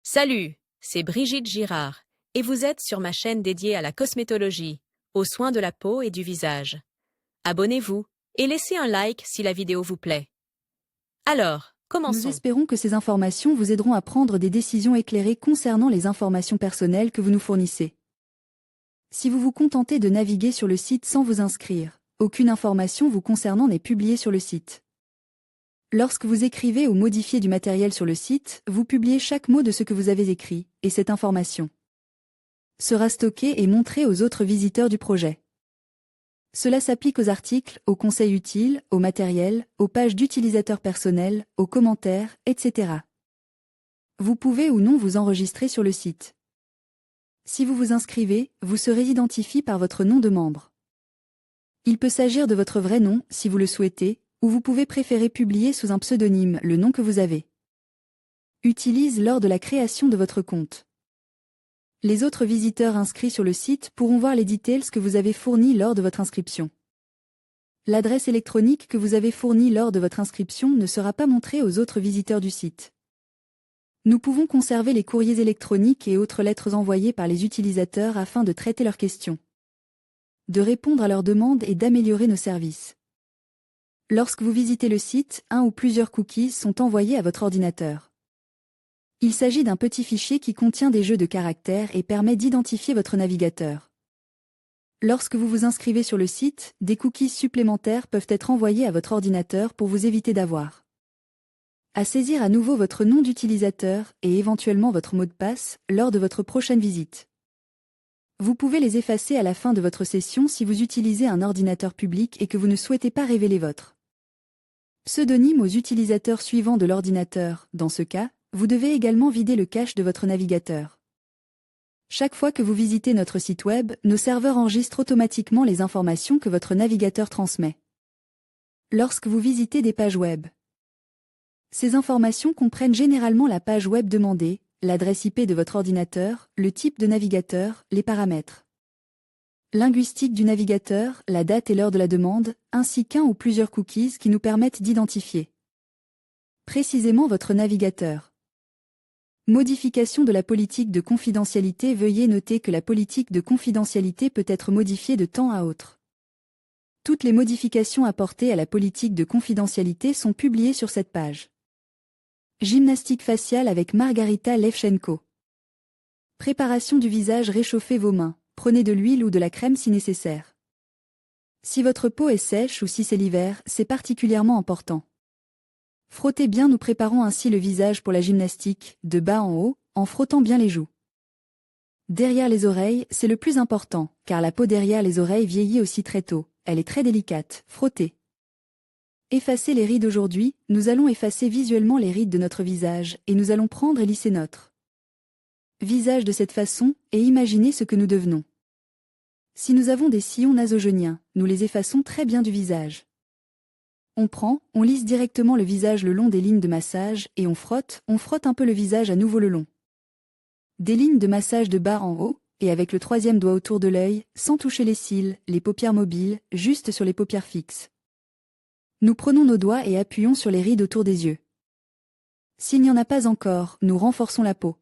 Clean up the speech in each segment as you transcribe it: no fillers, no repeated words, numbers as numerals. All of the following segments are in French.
Salut, c'est Brigitte Girard, et vous êtes sur ma chaîne dédiée à la cosmétologie, aux soins de la peau et du visage. Abonnez-vous et laissez un like si la vidéo vous plaît. Alors, Nous commençons. espérons que ces informations vous aideront à prendre des décisions éclairées concernant les informations personnelles que vous nous fournissez. Si vous vous contentez de naviguer sur le site sans vous inscrire, aucune information vous concernant n'est publiée sur le site. Lorsque vous écrivez ou modifiez du matériel sur le site, vous publiez chaque mot de ce que vous avez écrit, et cette information sera stockée et montrée aux autres visiteurs du projet. Cela s'applique aux articles, aux conseils utiles, au matériel, aux pages d'utilisateurs personnels, aux commentaires, etc. Vous pouvez ou non vous enregistrer sur le site. Si vous vous inscrivez, vous serez identifié par votre nom de membre. Il peut s'agir de votre vrai nom, si vous le souhaitez, ou vous pouvez préférer publier sous un pseudonyme le nom que vous avez utilisé lors de la création de votre compte. Les autres visiteurs inscrits sur le site pourront voir les details que vous avez fournis lors de votre inscription. L'adresse électronique que vous avez fournie lors de votre inscription ne sera pas montrée aux autres visiteurs du site. Nous pouvons conserver les courriers électroniques et autres lettres envoyées par les utilisateurs afin de traiter leurs questions, de répondre à leurs demandes et d'améliorer nos services. Lorsque vous visitez le site, un ou plusieurs cookies sont envoyés à votre ordinateur. Il s'agit d'un petit fichier qui contient des jeux de caractères et permet d'identifier votre navigateur. Lorsque vous vous inscrivez sur le site, des cookies supplémentaires peuvent être envoyés à votre ordinateur pour vous éviter d'avoir à saisir à nouveau votre nom d'utilisateur et éventuellement votre mot de passe lors de votre prochaine visite. Vous pouvez les effacer à la fin de votre session si vous utilisez un ordinateur public et que vous ne souhaitez pas révéler votre pseudonyme aux utilisateurs suivants de l'ordinateur. Dans ce cas, vous devez également vider le cache de votre navigateur. Chaque fois que vous visitez notre site web, nos serveurs enregistrent automatiquement les informations que votre navigateur transmet. Lorsque vous visitez des pages web, ces informations comprennent généralement la page web demandée, l'adresse IP de votre ordinateur, le type de navigateur, les paramètres linguistiques du navigateur, la date et l'heure de la demande, ainsi qu'un ou plusieurs cookies qui nous permettent d'identifier précisément votre navigateur. Modification de la politique de confidentialité. Veuillez noter que la politique de confidentialité peut être modifiée de temps à autre. Toutes les modifications apportées à la politique de confidentialité sont publiées sur cette page. Gymnastique faciale avec Margarita Levchenko. Préparation du visage. Réchauffez vos mains. Prenez de l'huile ou de la crème si nécessaire. Si votre peau est sèche ou si c'est l'hiver, c'est particulièrement important. Frottez bien. Nous préparons ainsi le visage pour la gymnastique, de bas en haut, en frottant bien les joues. Derrière les oreilles, c'est le plus important, car la peau derrière les oreilles vieillit aussi très tôt, elle est très délicate. Frottez. Effacez les rides. Aujourd'hui, nous allons effacer visuellement les rides de notre visage, et nous allons prendre et lisser notre visage de cette façon, et imaginer ce que nous devenons. Si nous avons des sillons nasogéniens, nous les effaçons très bien du visage. On lisse directement le visage le long des lignes de massage et on frotte un peu le visage à nouveau le long des lignes de massage de bas en haut, et avec le troisième doigt autour de l'œil, sans toucher les cils, les paupières mobiles, juste sur les paupières fixes. Nous prenons nos doigts et appuyons sur les rides autour des yeux. S'il n'y en a pas encore, nous renforçons la peau.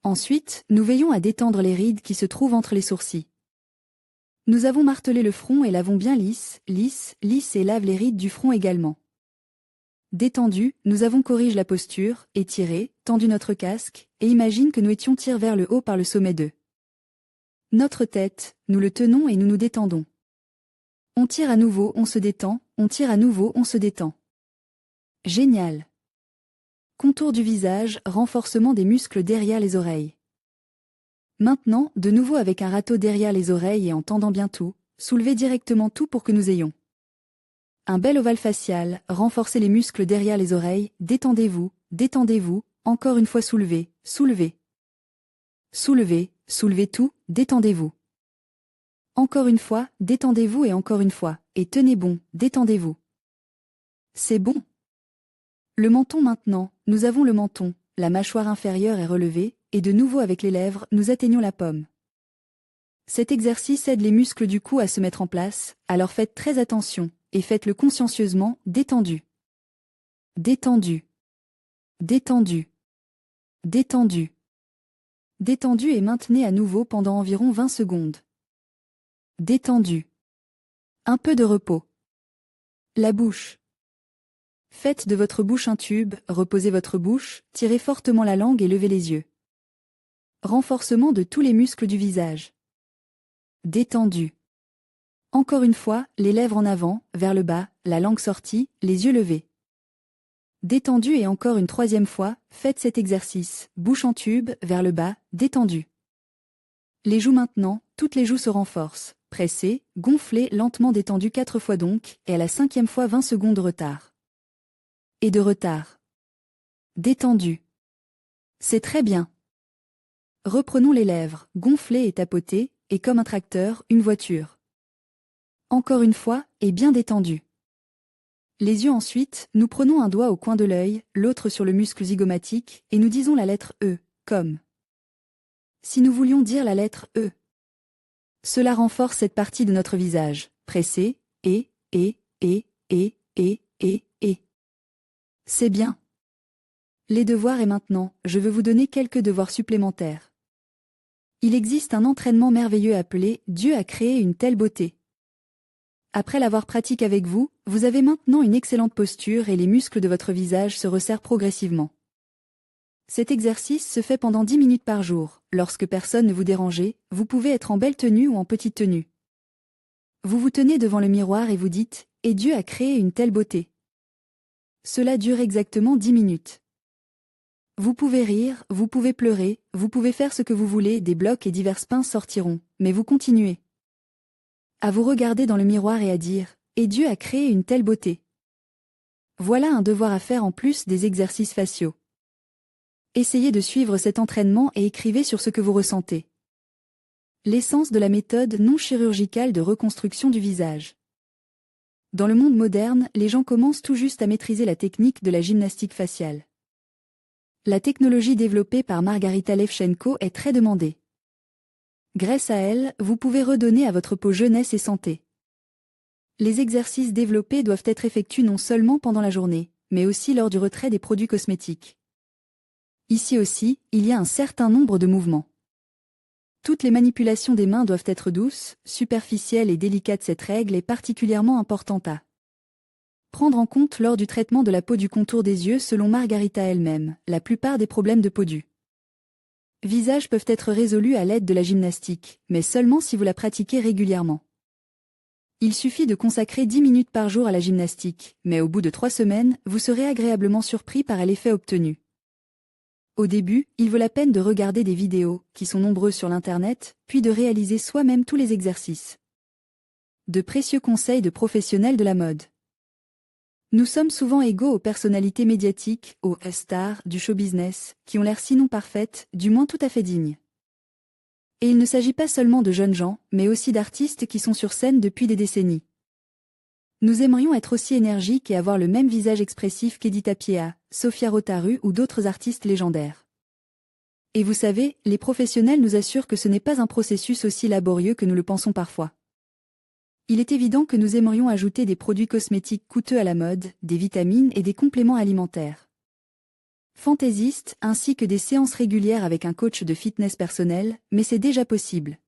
Ensuite, nous veillons à détendre les rides qui se trouvent entre les sourcils. Nous avons martelé le front et l'avons bien lisse et lave les rides du front également. Détendu, nous avons corrigé la posture, étiré, tendu notre casque, et imagine que nous étions tirés vers le haut par le sommet de notre tête, nous le tenons et nous nous détendons. On tire à nouveau, on se détend, on tire à nouveau, on se détend. Génial. Contour du visage, renforcement des muscles derrière les oreilles. Maintenant, de nouveau avec un râteau derrière les oreilles et en tendant bien tout, soulevez directement tout pour que nous ayons un bel ovale facial. Renforcez les muscles derrière les oreilles, détendez-vous, encore une fois soulevez, soulevez tout, détendez-vous. Encore une fois, détendez-vous et encore une fois, et tenez bon, détendez-vous. C'est bon. Le menton maintenant, nous avons le menton, la mâchoire inférieure est relevée, et de nouveau avec les lèvres, nous atteignons la pomme. Cet exercice aide les muscles du cou à se mettre en place, alors faites très attention, et faites-le consciencieusement, détendu. Détendu. Détendu. Détendu. Détendu et maintenez à nouveau pendant environ 20 secondes. Détendu. Un peu de repos. La bouche. Faites de votre bouche un tube, reposez votre bouche, tirez fortement la langue et levez les yeux. Renforcement de tous les muscles du visage. Détendu. Encore une fois, les lèvres en avant, vers le bas, la langue sortie, les yeux levés. Détendu et encore une troisième fois, faites cet exercice, bouche en tube, vers le bas, détendu. Les joues maintenant, toutes les joues se renforcent, pressez, gonflez lentement détendu 4 fois donc, et à la 5e fois 20 secondes de retard. Et de retard. Détendu. C'est très bien. Reprenons les lèvres, gonflez et tapotez, et comme un tracteur, une voiture. Encore une fois, et bien détendu. Les yeux ensuite, nous prenons un doigt au coin de l'œil, l'autre sur le muscle zygomatique, et nous disons la lettre E, comme. Si nous voulions dire la lettre E. Cela renforce cette partie de notre visage, pressé, et. C'est bien. Les devoirs et maintenant, je veux vous donner quelques devoirs supplémentaires. Il existe un entraînement merveilleux appelé « Dieu a créé une telle beauté ». Après l'avoir pratiqué avec vous, vous avez maintenant une excellente posture et les muscles de votre visage se resserrent progressivement. Cet exercice se fait pendant 10 minutes par jour. Lorsque personne ne vous dérange, vous pouvez être en belle tenue ou en petite tenue. Vous vous tenez devant le miroir et vous dites « Et Dieu a créé une telle beauté ». Cela dure exactement 10 minutes. Vous pouvez rire, vous pouvez pleurer, vous pouvez faire ce que vous voulez, des blocs et diverses pinces sortiront, mais vous continuez à vous regarder dans le miroir et à dire « Et Dieu a créé une telle beauté ». Voilà un devoir à faire en plus des exercices faciaux. Essayez de suivre cet entraînement et écrivez sur ce que vous ressentez. L'essence de la méthode non chirurgicale de reconstruction du visage. Dans le monde moderne, les gens commencent tout juste à maîtriser la technique de la gymnastique faciale. La technologie développée par Margarita Levchenko est très demandée. Grâce à elle, vous pouvez redonner à votre peau jeunesse et santé. Les exercices développés doivent être effectués non seulement pendant la journée, mais aussi lors du retrait des produits cosmétiques. Ici aussi, il y a un certain nombre de mouvements. Toutes les manipulations des mains doivent être douces, superficielles et délicates. Cette règle est particulièrement importante à prendre en compte lors du traitement de la peau du contour des yeux. Selon Margarita elle-même, la plupart des problèmes de peau du visage peuvent être résolus à l'aide de la gymnastique, mais seulement si vous la pratiquez régulièrement. Il suffit de consacrer 10 minutes par jour à la gymnastique, mais au bout de 3 semaines, vous serez agréablement surpris par l'effet obtenu. Au début, il vaut la peine de regarder des vidéos, qui sont nombreuses sur l'Internet, puis de réaliser soi-même tous les exercices. De précieux conseils de professionnels de la mode. Nous sommes souvent égaux aux personnalités médiatiques, aux stars du show business, qui ont l'air sinon parfaites, du moins tout à fait dignes. Et il ne s'agit pas seulement de jeunes gens, mais aussi d'artistes qui sont sur scène depuis des décennies. Nous aimerions être aussi énergiques et avoir le même visage expressif qu'Edith Piaf, Sofia Rotaru ou d'autres artistes légendaires. Et vous savez, les professionnels nous assurent que ce n'est pas un processus aussi laborieux que nous le pensons parfois. Il est évident que nous aimerions ajouter des produits cosmétiques coûteux à la mode, des vitamines et des compléments alimentaires fantaisistes, ainsi que des séances régulières avec un coach de fitness personnel, mais c'est déjà possible.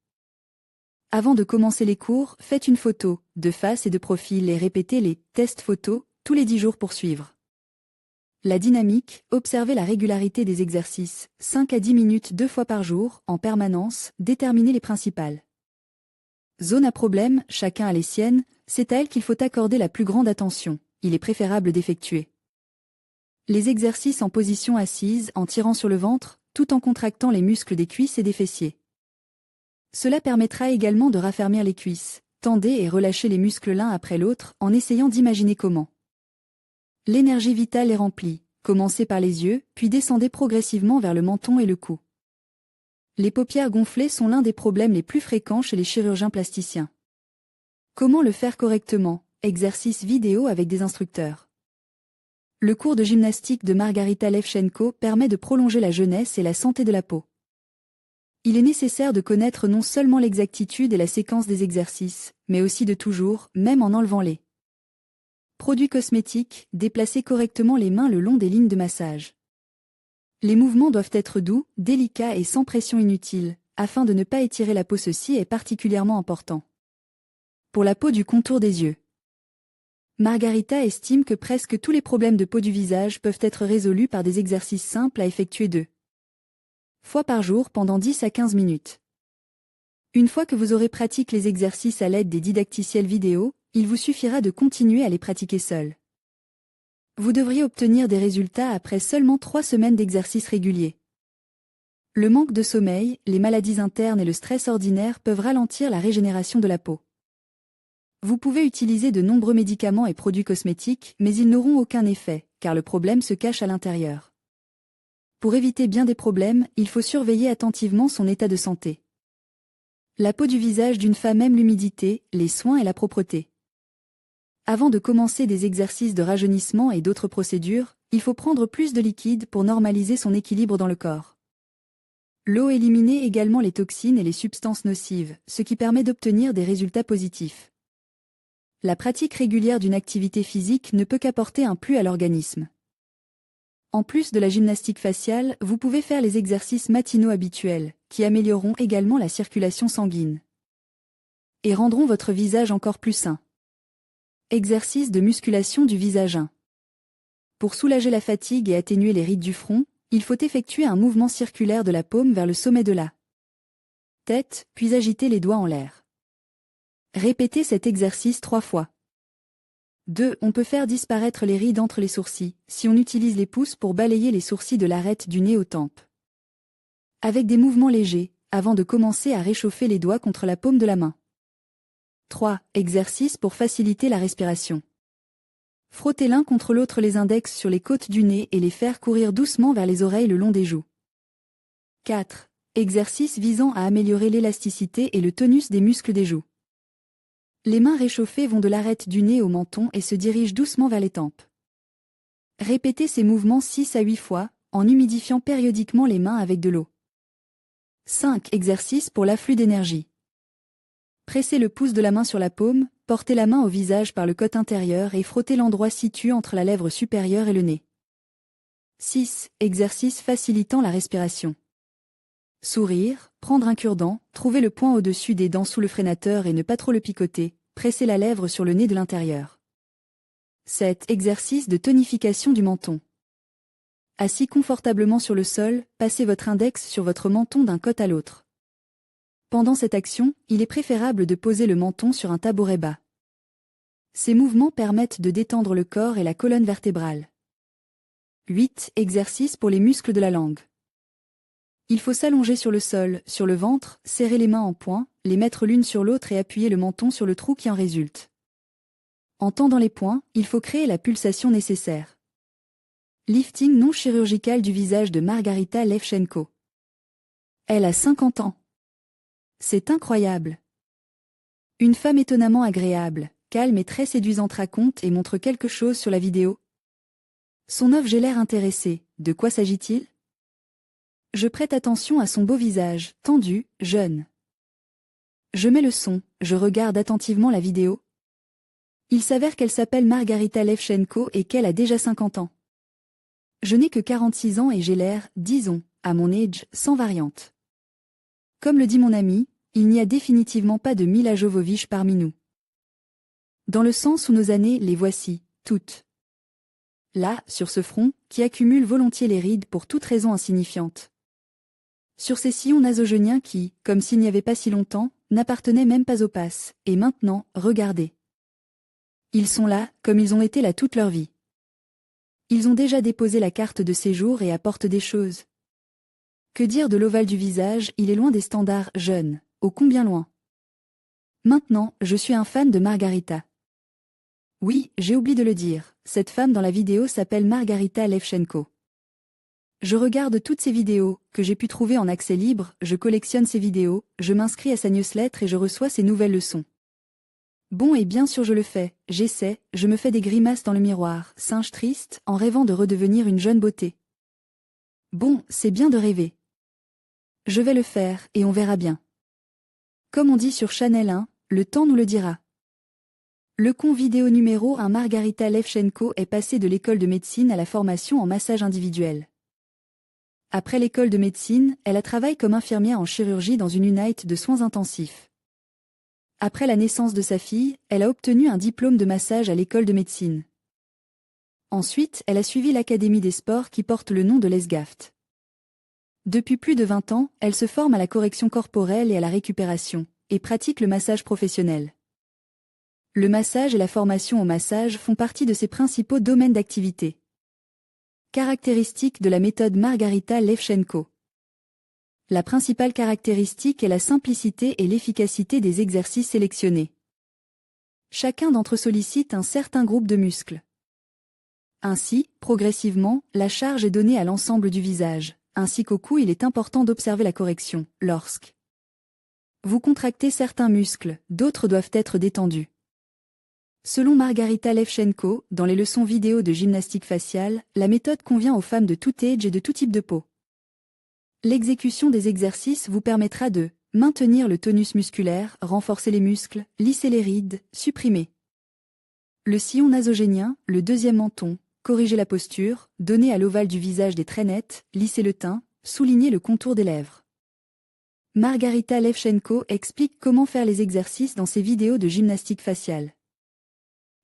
Avant de commencer les cours, faites une photo, de face et de profil et répétez les tests photos, tous les 10 jours pour suivre la dynamique, observez la régularité des exercices, 5 à 10 minutes 2 fois par jour, en permanence, déterminez les principales zones à problème, chacun a les siennes, c'est à elles qu'il faut accorder la plus grande attention, il est préférable d'effectuer les exercices en position assise en tirant sur le ventre, tout en contractant les muscles des cuisses et des fessiers. Cela permettra également de raffermir les cuisses, tendez et relâchez les muscles l'un après l'autre en essayant d'imaginer comment l'énergie vitale est remplie, commencez par les yeux, puis descendez progressivement vers le menton et le cou. Les paupières gonflées sont l'un des problèmes les plus fréquents chez les chirurgiens plasticiens. Comment le faire correctement? Exercice vidéo avec des instructeurs. Le cours de gymnastique de Margarita Levchenko permet de prolonger la jeunesse et la santé de la peau. Il est nécessaire de connaître non seulement l'exactitude et la séquence des exercices, mais aussi de toujours, même en enlevant les produits cosmétiques, déplacer correctement les mains le long des lignes de massage. Les mouvements doivent être doux, délicats et sans pression inutile, afin de ne pas étirer la peau. Ceci est particulièrement important. Pour la peau du contour des yeux. Margarita estime que presque tous les problèmes de peau du visage peuvent être résolus par des exercices simples à effectuer 2 fois par jour pendant 10 à 15 minutes. Une fois que vous aurez pratiqué les exercices à l'aide des didacticiels vidéo, il vous suffira de continuer à les pratiquer seul. Vous devriez obtenir des résultats après seulement 3 semaines d'exercices réguliers. Le manque de sommeil, les maladies internes et le stress ordinaire peuvent ralentir la régénération de la peau. Vous pouvez utiliser de nombreux médicaments et produits cosmétiques, mais ils n'auront aucun effet, car le problème se cache à l'intérieur. Pour éviter bien des problèmes, il faut surveiller attentivement son état de santé. La peau du visage d'une femme aime l'humidité, les soins et la propreté. Avant de commencer des exercices de rajeunissement et d'autres procédures, il faut prendre plus de liquide pour normaliser son équilibre dans le corps. L'eau élimine également les toxines et les substances nocives, ce qui permet d'obtenir des résultats positifs. La pratique régulière d'une activité physique ne peut qu'apporter un plus à l'organisme. En plus de la gymnastique faciale, vous pouvez faire les exercices matinaux habituels, qui amélioreront également la circulation sanguine. Et rendront votre visage encore plus sain. Exercice de musculation du visage 1. Pour soulager la fatigue et atténuer les rides du front, il faut effectuer un mouvement circulaire de la paume vers le sommet de la tête, puis agiter les doigts en l'air. Répétez cet exercice 3 fois. 2. On peut faire disparaître les rides entre les sourcils, si on utilise les pouces pour balayer les sourcils de l'arête du nez aux tempes. Avec des mouvements légers, avant de commencer à réchauffer les doigts contre la paume de la main. 3. Exercice pour faciliter la respiration. Frottez l'un contre l'autre les index sur les côtes du nez et les faire courir doucement vers les oreilles le long des joues. 4. Exercice visant à améliorer l'élasticité et le tonus des muscles des joues. Les mains réchauffées vont de l'arête du nez au menton et se dirigent doucement vers les tempes. Répétez ces mouvements 6 à 8 fois, en humidifiant périodiquement les mains avec de l'eau. 5. Exercice pour l'afflux d'énergie. Pressez le pouce de la main sur la paume, portez la main au visage par le côté intérieur et frottez l'endroit situé entre la lèvre supérieure et le nez. 6. Exercice facilitant la respiration. Sourire, prendre un cure-dent, trouver le point au-dessus des dents sous le freinateur et ne pas trop le picoter, presser la lèvre sur le nez de l'intérieur. 7. Exercice de tonification du menton. Assis confortablement sur le sol, passez votre index sur votre menton d'un côté à l'autre. Pendant cette action, il est préférable de poser le menton sur un tabouret bas. Ces mouvements permettent de détendre le corps et la colonne vertébrale. 8. Exercice pour les muscles de la langue. Il faut s'allonger sur le sol, sur le ventre, serrer les mains en poing, les mettre l'une sur l'autre et appuyer le menton sur le trou qui en résulte. En tendant les poings, il faut créer la pulsation nécessaire. Lifting non chirurgical du visage de Margarita Levchenko. Elle a 50 ans. C'est incroyable. Une femme étonnamment agréable, calme et très séduisante raconte et montre quelque chose sur la vidéo. Son œuvre, j'ai l'air intéressé. De quoi s'agit-il? Je prête attention à son beau visage, tendu, jeune. Je mets le son, je regarde attentivement la vidéo. Il s'avère qu'elle s'appelle Margarita Levchenko et qu'elle a déjà 50 ans. Je n'ai que 46 ans et j'ai l'air, disons, à mon âge, sans variante. Comme le dit mon ami, il n'y a définitivement pas de Mila Jovovich parmi nous. Dans le sens où nos années, les voici, toutes. Là, sur ce front, qui accumule volontiers les rides pour toute raison insignifiante. Sur ces sillons nasogéniens qui, comme s'il n'y avait pas si longtemps, n'appartenaient même pas aux passes, et maintenant, regardez. Ils sont là, comme ils ont été là toute leur vie. Ils ont déjà déposé la carte de séjour et apportent des choses. Que dire de l'ovale du visage, il est loin des standards jeunes, ô combien loin. Maintenant, je suis un fan de Margarita. Oui, j'ai oublié de le dire, cette femme dans la vidéo s'appelle Margarita Levchenko. Je regarde toutes ces vidéos, que j'ai pu trouver en accès libre, je collectionne ces vidéos, je m'inscris à sa newsletter et je reçois ses nouvelles leçons. Bon et bien sûr je le fais, j'essaie, je me fais des grimaces dans le miroir, singe triste, en rêvant de redevenir une jeune beauté. Bon, c'est bien de rêver. Je vais le faire, et on verra bien. Comme on dit sur Chanel 1, le temps nous le dira. Le con vidéo numéro 1 Margarita Levchenko est passée de l'école de médecine à la formation en massage individuel. Après l'école de médecine, elle a travaillé comme infirmière en chirurgie dans une unité de soins intensifs. Après la naissance de sa fille, elle a obtenu un diplôme de massage à l'école de médecine. Ensuite, elle a suivi l'Académie des sports qui porte le nom de l'ESGAFT. Depuis plus de 20 ans, elle se forme à la correction corporelle et à la récupération, et pratique le massage professionnel. Le massage et la formation au massage font partie de ses principaux domaines d'activité. Caractéristiques de la méthode Margarita Levchenko. La principale caractéristique est la simplicité et l'efficacité des exercices sélectionnés. Chacun d'entre eux sollicite un certain groupe de muscles. Ainsi, progressivement, la charge est donnée à l'ensemble du visage, ainsi qu'au cou. Il est important d'observer la correction. Lorsque vous contractez certains muscles, d'autres doivent être détendus. Selon Margarita Levchenko, dans les leçons vidéo de gymnastique faciale, la méthode convient aux femmes de tout âge et de tout type de peau. L'exécution des exercices vous permettra de maintenir le tonus musculaire, renforcer les muscles, lisser les rides, supprimer le sillon nasogénien, le deuxième menton, corriger la posture, donner à l'ovale du visage des traits nets, lisser le teint, souligner le contour des lèvres. Margarita Levchenko explique comment faire les exercices dans ses vidéos de gymnastique faciale.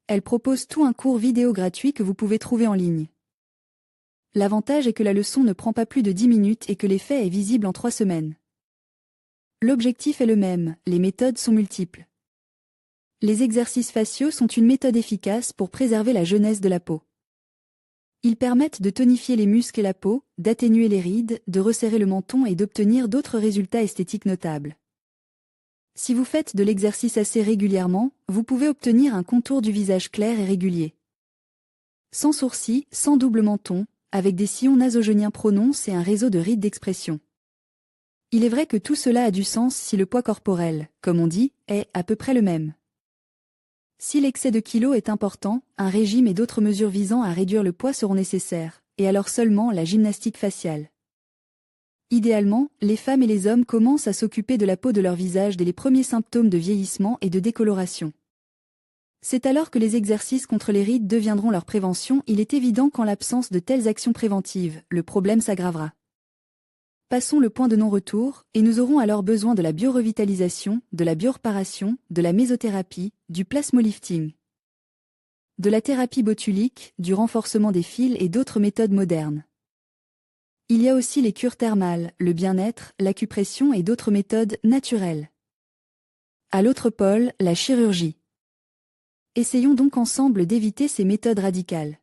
Elle propose tout un cours vidéo gratuit que vous pouvez trouver en ligne. L'avantage est que la leçon ne prend pas plus de 10 minutes et que l'effet est visible en 3 semaines. L'objectif est le même, les méthodes sont multiples. Les exercices faciaux sont une méthode efficace pour préserver la jeunesse de la peau. Ils permettent de tonifier les muscles et la peau, d'atténuer les rides, de resserrer le menton et d'obtenir d'autres résultats esthétiques notables. Si vous faites de l'exercice assez régulièrement, vous pouvez obtenir un contour du visage clair et régulier. Sans sourcils, sans double menton, avec des sillons nasogéniens prononcés et un réseau de rides d'expression. Il est vrai que tout cela a du sens si le poids corporel, comme on dit, est à peu près le même. Si l'excès de kilos est important, un régime et d'autres mesures visant à réduire le poids seront nécessaires, et alors seulement la gymnastique faciale. Idéalement, les femmes et les hommes commencent à s'occuper de la peau de leur visage dès les premiers symptômes de vieillissement et de décoloration. C'est alors que les exercices contre les rides deviendront leur prévention. Il est évident qu'en l'absence de telles actions préventives, le problème s'aggravera. Passons le point de non-retour, et nous aurons alors besoin de la biorevitalisation, de la bioréparation, de la mésothérapie, du plasmolifting, de la thérapie botulique, du renforcement des fils et d'autres méthodes modernes. Il y a aussi les cures thermales, le bien-être, l'acupression et d'autres méthodes naturelles. À l'autre pôle, la chirurgie. Essayons donc ensemble d'éviter ces méthodes radicales.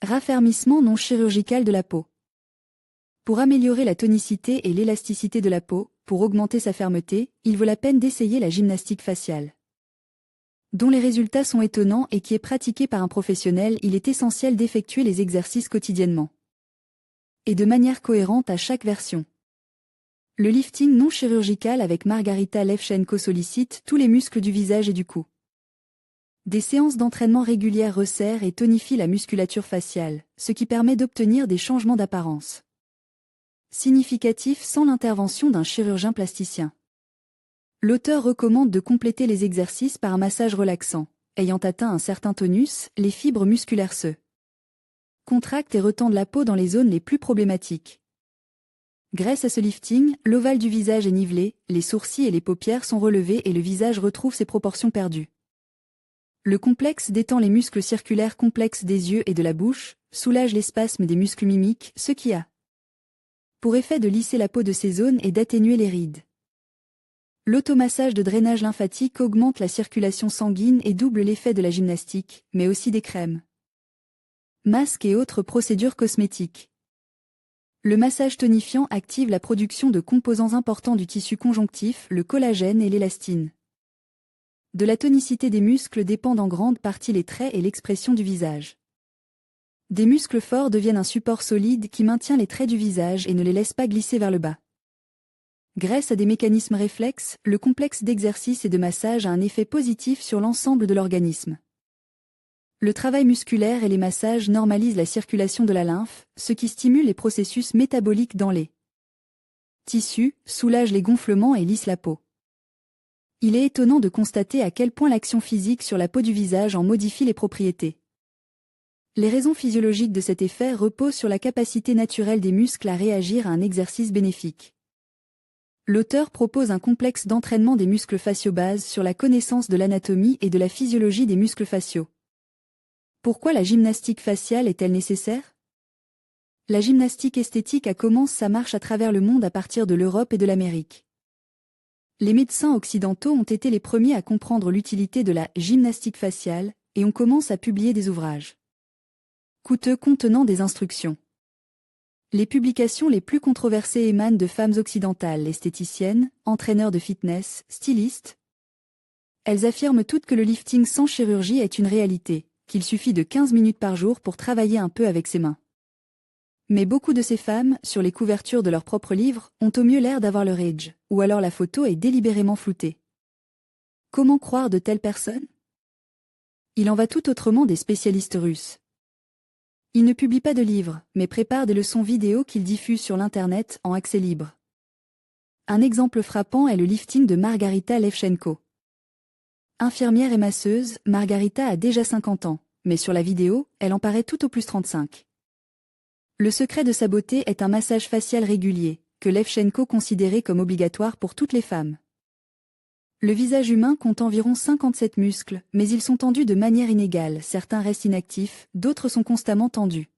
Raffermissement non chirurgical de la peau. Pour améliorer la tonicité et l'élasticité de la peau, pour augmenter sa fermeté, il vaut la peine d'essayer la gymnastique faciale, dont les résultats sont étonnants et qui est pratiquée par un professionnel. Il est essentiel d'effectuer les exercices quotidiennement et de manière cohérente à chaque version. Le lifting non chirurgical avec Margarita Levchenko sollicite tous les muscles du visage et du cou. Des séances d'entraînement régulières resserrent et tonifient la musculature faciale, ce qui permet d'obtenir des changements d'apparence significatifs sans l'intervention d'un chirurgien plasticien. L'auteur recommande de compléter les exercices par un massage relaxant. Ayant atteint un certain tonus, les fibres musculaires se contractent et retendent la peau dans les zones les plus problématiques. Grâce à ce lifting, l'ovale du visage est nivelé, les sourcils et les paupières sont relevés et le visage retrouve ses proportions perdues. Le complexe détend les muscles circulaires complexes des yeux et de la bouche, soulage les spasmes des muscles mimiques, ce qui a pour effet de lisser la peau de ces zones et d'atténuer les rides. L'automassage de drainage lymphatique augmente la circulation sanguine et double l'effet de la gymnastique, mais aussi des crèmes, masques et autres procédures cosmétiques. Le massage tonifiant active la production de composants importants du tissu conjonctif, le collagène et l'élastine. De la tonicité des muscles dépendent en grande partie les traits et l'expression du visage. Des muscles forts deviennent un support solide qui maintient les traits du visage et ne les laisse pas glisser vers le bas. Grâce à des mécanismes réflexes, le complexe d'exercice et de massage a un effet positif sur l'ensemble de l'organisme. Le travail musculaire et les massages normalisent la circulation de la lymphe, ce qui stimule les processus métaboliques dans les tissus, soulage les gonflements et lisse la peau. Il est étonnant de constater à quel point l'action physique sur la peau du visage en modifie les propriétés. Les raisons physiologiques de cet effet reposent sur la capacité naturelle des muscles à réagir à un exercice bénéfique. L'auteur propose un complexe d'entraînement des muscles faciaux basé sur la connaissance de l'anatomie et de la physiologie des muscles faciaux. Pourquoi la gymnastique faciale est-elle nécessaire? La gymnastique esthétique a commencé sa marche à travers le monde à partir de l'Europe et de l'Amérique. Les médecins occidentaux ont été les premiers à comprendre l'utilité de la gymnastique faciale, et on commence à publier des ouvrages coûteux contenant des instructions. Les publications les plus controversées émanent de femmes occidentales, esthéticiennes, entraîneurs de fitness, stylistes. Elles affirment toutes que le lifting sans chirurgie est une réalité, qu'il suffit de 15 minutes par jour pour travailler un peu avec ses mains. Mais beaucoup de ces femmes, sur les couvertures de leurs propres livres, ont au mieux l'air d'avoir leur age, ou alors la photo est délibérément floutée. Comment croire de telles personnes? Il en va tout autrement des spécialistes russes. Ils ne publient pas de livres, mais préparent des leçons vidéo qu'ils diffusent sur l'Internet en accès libre. Un exemple frappant est le lifting de Margarita Levchenko. Infirmière et masseuse, Margarita a déjà 50 ans, mais sur la vidéo, elle en paraît tout au plus 35. Le secret de sa beauté est un massage facial régulier, que Levchenko considérait comme obligatoire pour toutes les femmes. Le visage humain compte environ 57 muscles, mais ils sont tendus de manière inégale, certains restent inactifs, d'autres sont constamment tendus.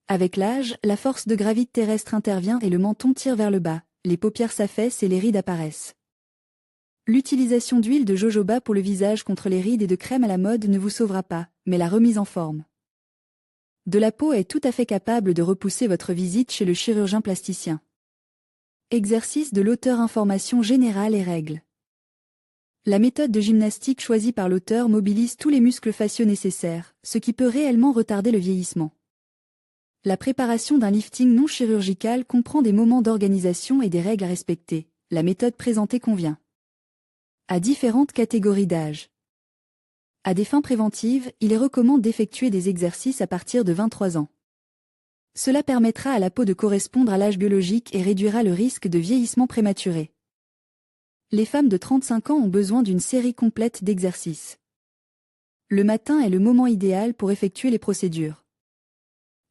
Avec l'âge, la force de gravité terrestre intervient et le menton tire vers le bas, les paupières s'affaissent et les rides apparaissent. L'utilisation d'huile de jojoba pour le visage contre les rides et de crème à la mode ne vous sauvera pas, mais la remise en forme de la peau est tout à fait capable de repousser votre visite chez le chirurgien plasticien. Exercice de l'auteur, information générale et règles. La méthode de gymnastique choisie par l'auteur mobilise tous les muscles faciaux nécessaires, ce qui peut réellement retarder le vieillissement. La préparation d'un lifting non chirurgical comprend des moments d'organisation et des règles à respecter. La méthode présentée convient à différentes catégories d'âge. À des fins préventives, il est recommandé d'effectuer des exercices à partir de 23 ans. Cela permettra à la peau de correspondre à l'âge biologique et réduira le risque de vieillissement prématuré. Les femmes de 35 ans ont besoin d'une série complète d'exercices. Le matin est le moment idéal pour effectuer les procédures.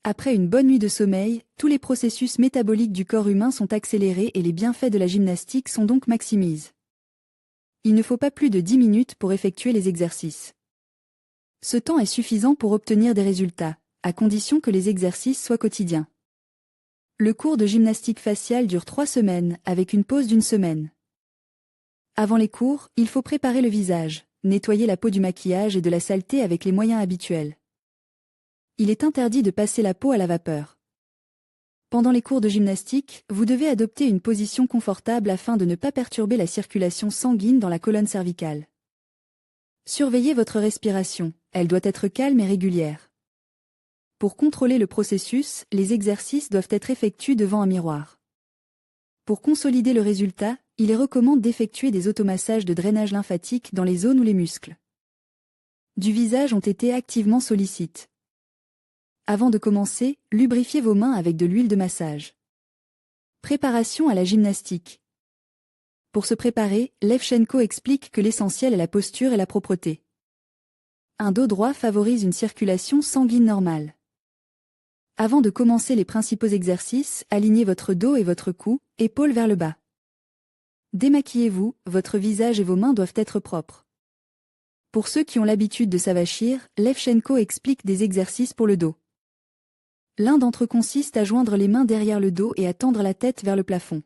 Après une bonne nuit de sommeil, tous les processus métaboliques du corps humain sont accélérés et les bienfaits de la gymnastique sont donc maximisés. Il ne faut pas plus de 10 minutes pour effectuer les exercices. Ce temps est suffisant pour obtenir des résultats, à condition que les exercices soient quotidiens. Le cours de gymnastique faciale dure 3 semaines, avec une pause d'1 semaine. Avant les cours, il faut préparer le visage, nettoyer la peau du maquillage et de la saleté avec les moyens habituels. Il est interdit de passer la peau à la vapeur. Pendant les cours de gymnastique, vous devez adopter une position confortable afin de ne pas perturber la circulation sanguine dans la colonne cervicale. Surveillez votre respiration, elle doit être calme et régulière. Pour contrôler le processus, les exercices doivent être effectués devant un miroir. Pour consolider le résultat, il est recommandé d'effectuer des automassages de drainage lymphatique dans les zones où les muscles du visage ont été activement sollicités. Avant de commencer, lubrifiez vos mains avec de l'huile de massage. Préparation à la gymnastique. Pour se préparer, Levchenko explique que l'essentiel est la posture et la propreté. Un dos droit favorise une circulation sanguine normale. Avant de commencer les principaux exercices, alignez votre dos et votre cou, épaules vers le bas. Démaquillez-vous, votre visage et vos mains doivent être propres. Pour ceux qui ont l'habitude de s'avachir, Levchenko explique des exercices pour le dos. L'un d'entre eux consiste à joindre les mains derrière le dos et à tendre la tête vers le plafond.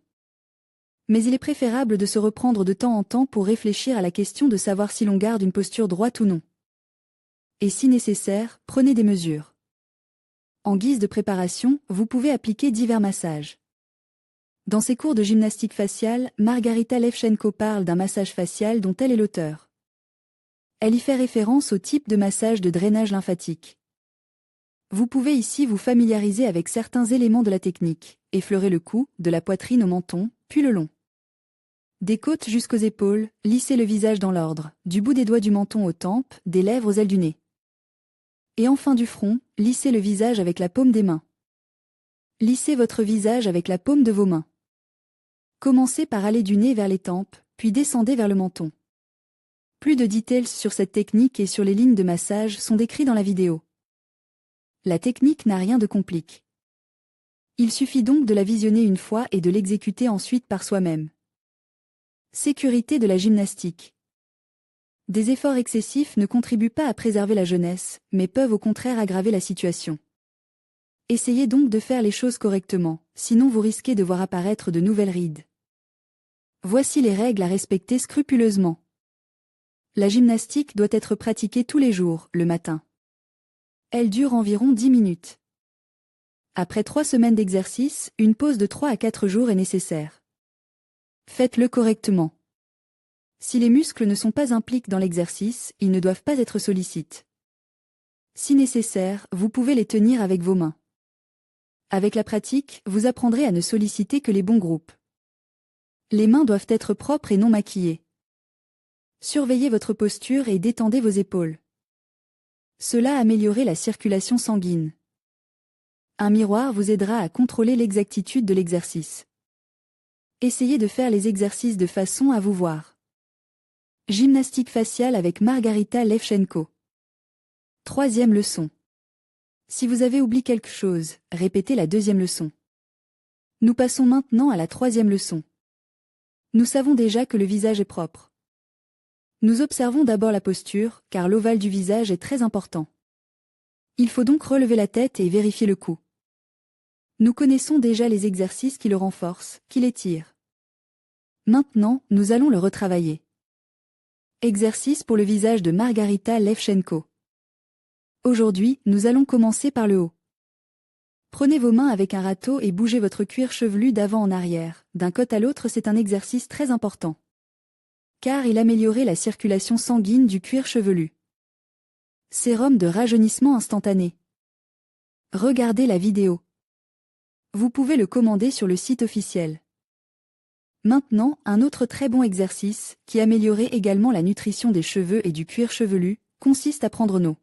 Mais il est préférable de se reprendre de temps en temps pour réfléchir à la question de savoir si l'on garde une posture droite ou non. Et si nécessaire, prenez des mesures. En guise de préparation, vous pouvez appliquer divers massages. Dans ses cours de gymnastique faciale, Margarita Levchenko parle d'un massage facial dont elle est l'auteur. Elle y fait référence au type de massage de drainage lymphatique. Vous pouvez ici vous familiariser avec certains éléments de la technique, effleurer le cou, de la poitrine au menton, puis le long. Des côtes jusqu'aux épaules, lissez le visage dans l'ordre, du bout des doigts du menton aux tempes, des lèvres aux ailes du nez. Et enfin du front, lissez le visage avec la paume des mains. Lissez votre visage avec la paume de vos mains. Commencez par aller du nez vers les tempes, puis descendez vers le menton. Plus de details sur cette technique et sur les lignes de massage sont décrits dans la vidéo. La technique n'a rien de compliqué. Il suffit donc de la visionner une fois et de l'exécuter ensuite par soi-même. Sécurité de la gymnastique. Des efforts excessifs ne contribuent pas à préserver la jeunesse, mais peuvent au contraire aggraver la situation. Essayez donc de faire les choses correctement, sinon vous risquez de voir apparaître de nouvelles rides. Voici les règles à respecter scrupuleusement. La gymnastique doit être pratiquée tous les jours, le matin. Elle dure environ 10 minutes. Après 3 semaines d'exercice, une pause de 3 à 4 jours est nécessaire. Faites-le correctement. Si les muscles ne sont pas impliqués dans l'exercice, ils ne doivent pas être sollicités. Si nécessaire, vous pouvez les tenir avec vos mains. Avec la pratique, vous apprendrez à ne solliciter que les bons groupes. Les mains doivent être propres et non maquillées. Surveillez votre posture et détendez vos épaules. Cela améliorera la circulation sanguine. Un miroir vous aidera à contrôler l'exactitude de l'exercice. Essayez de faire les exercices de façon à vous voir. Gymnastique faciale avec Margarita Levchenko. 3e leçon. Si vous avez oublié quelque chose, répétez la 2e leçon. Nous passons maintenant à la 3e leçon. Nous savons déjà que le visage est propre. Nous observons d'abord la posture, car l'ovale du visage est très important. Il faut donc relever la tête et vérifier le cou. Nous connaissons déjà les exercices qui le renforcent, qui l'étirent. Maintenant, nous allons le retravailler. Exercice pour le visage de Margarita Levchenko. Aujourd'hui, nous allons commencer par le haut. Prenez vos mains avec un râteau et bougez votre cuir chevelu d'avant en arrière. D'un côté à l'autre, c'est un exercice très important. Car il améliorait la circulation sanguine du cuir chevelu. Sérum de rajeunissement instantané. Regardez la vidéo. Vous pouvez le commander sur le site officiel. Maintenant, un autre très bon exercice, qui améliorait également la nutrition des cheveux et du cuir chevelu, consiste à prendre nos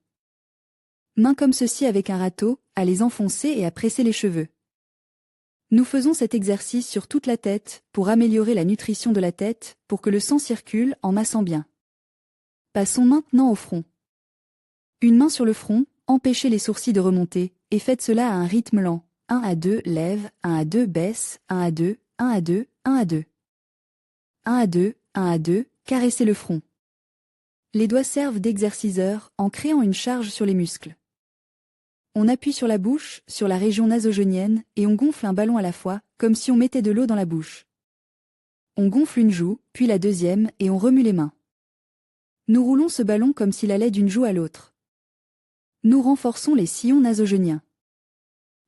mains comme ceci avec un râteau, à les enfoncer et à presser les cheveux. Nous faisons cet exercice sur toute la tête, pour améliorer la nutrition de la tête, pour que le sang circule en massant bien. Passons maintenant au front. Une main sur le front, empêchez les sourcils de remonter, et faites cela à un rythme lent. 1 à 2, lève, 1 à 2, baisse, 1 à 2, 1 à 2, 1 à 2. 1 à 2, 1 à 2, caressez le front. Les doigts servent d'exerciceurs en créant une charge sur les muscles. On appuie sur la bouche, sur la région nasogénienne, et on gonfle un ballon à la fois, comme si on mettait de l'eau dans la bouche. On gonfle une joue, puis la deuxième, et on remue les mains. Nous roulons ce ballon comme s'il allait d'une joue à l'autre. Nous renforçons les sillons nasogéniens.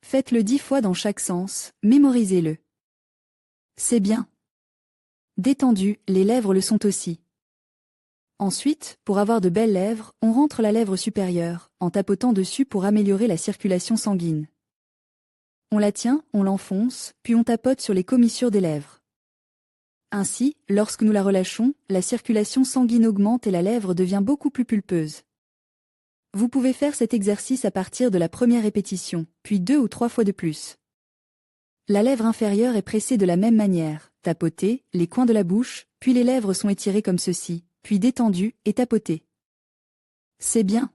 Faites-le 10 fois dans chaque sens, mémorisez-le. C'est bien. Détendu, les lèvres le sont aussi. Ensuite, pour avoir de belles lèvres, on rentre la lèvre supérieure, en tapotant dessus pour améliorer la circulation sanguine. On la tient, on l'enfonce, puis on tapote sur les commissures des lèvres. Ainsi, lorsque nous la relâchons, la circulation sanguine augmente et la lèvre devient beaucoup plus pulpeuse. Vous pouvez faire cet exercice à partir de la première répétition, puis 2 ou 3 fois de plus. La lèvre inférieure est pressée de la même manière, tapotée, les coins de la bouche, puis les lèvres sont étirées comme ceci, puis détendues et tapotées. C'est bien.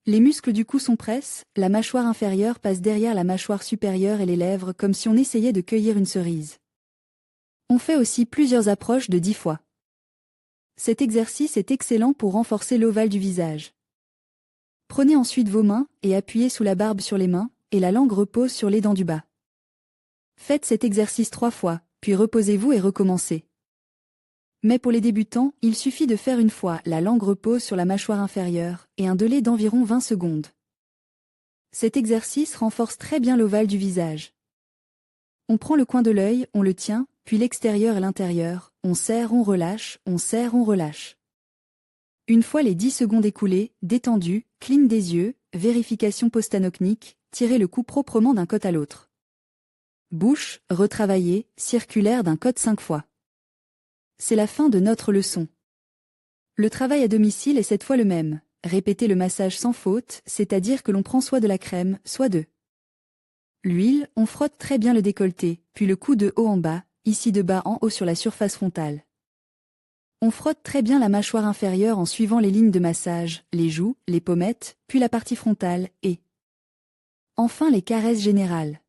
Les muscles du cou sont presses, la mâchoire inférieure passe derrière la mâchoire supérieure et les lèvres comme si on essayait de cueillir une cerise. On fait aussi plusieurs approches de 10 fois. Cet exercice est excellent pour renforcer l'ovale du visage. Prenez ensuite vos mains et appuyez sous la barbe sur les mains, et la langue repose sur les dents du bas. Faites cet exercice 3 fois, puis reposez-vous et recommencez. Mais pour les débutants, il suffit de faire une fois, la langue repose sur la mâchoire inférieure, et un délai d'environ 20 secondes. Cet exercice renforce très bien l'ovale du visage. On prend le coin de l'œil, on le tient, puis l'extérieur et l'intérieur, on serre, on relâche, on serre, on relâche. Une fois les 10 secondes écoulées, détendu, cligne des yeux, vérification post-anocnique, tirez le cou proprement d'un côté à l'autre. Bouche, retravaillée, circulaire d'un côté 5 fois. C'est la fin de notre leçon. Le travail à domicile est cette fois le même. Répétez le massage sans faute, c'est-à-dire que l'on prend soit de la crème, soit de l'huile, on frotte très bien le décolleté, puis le cou de haut en bas, ici de bas en haut sur la surface frontale. On frotte très bien la mâchoire inférieure en suivant les lignes de massage, les joues, les pommettes, puis la partie frontale, et Enfin les caresses générales.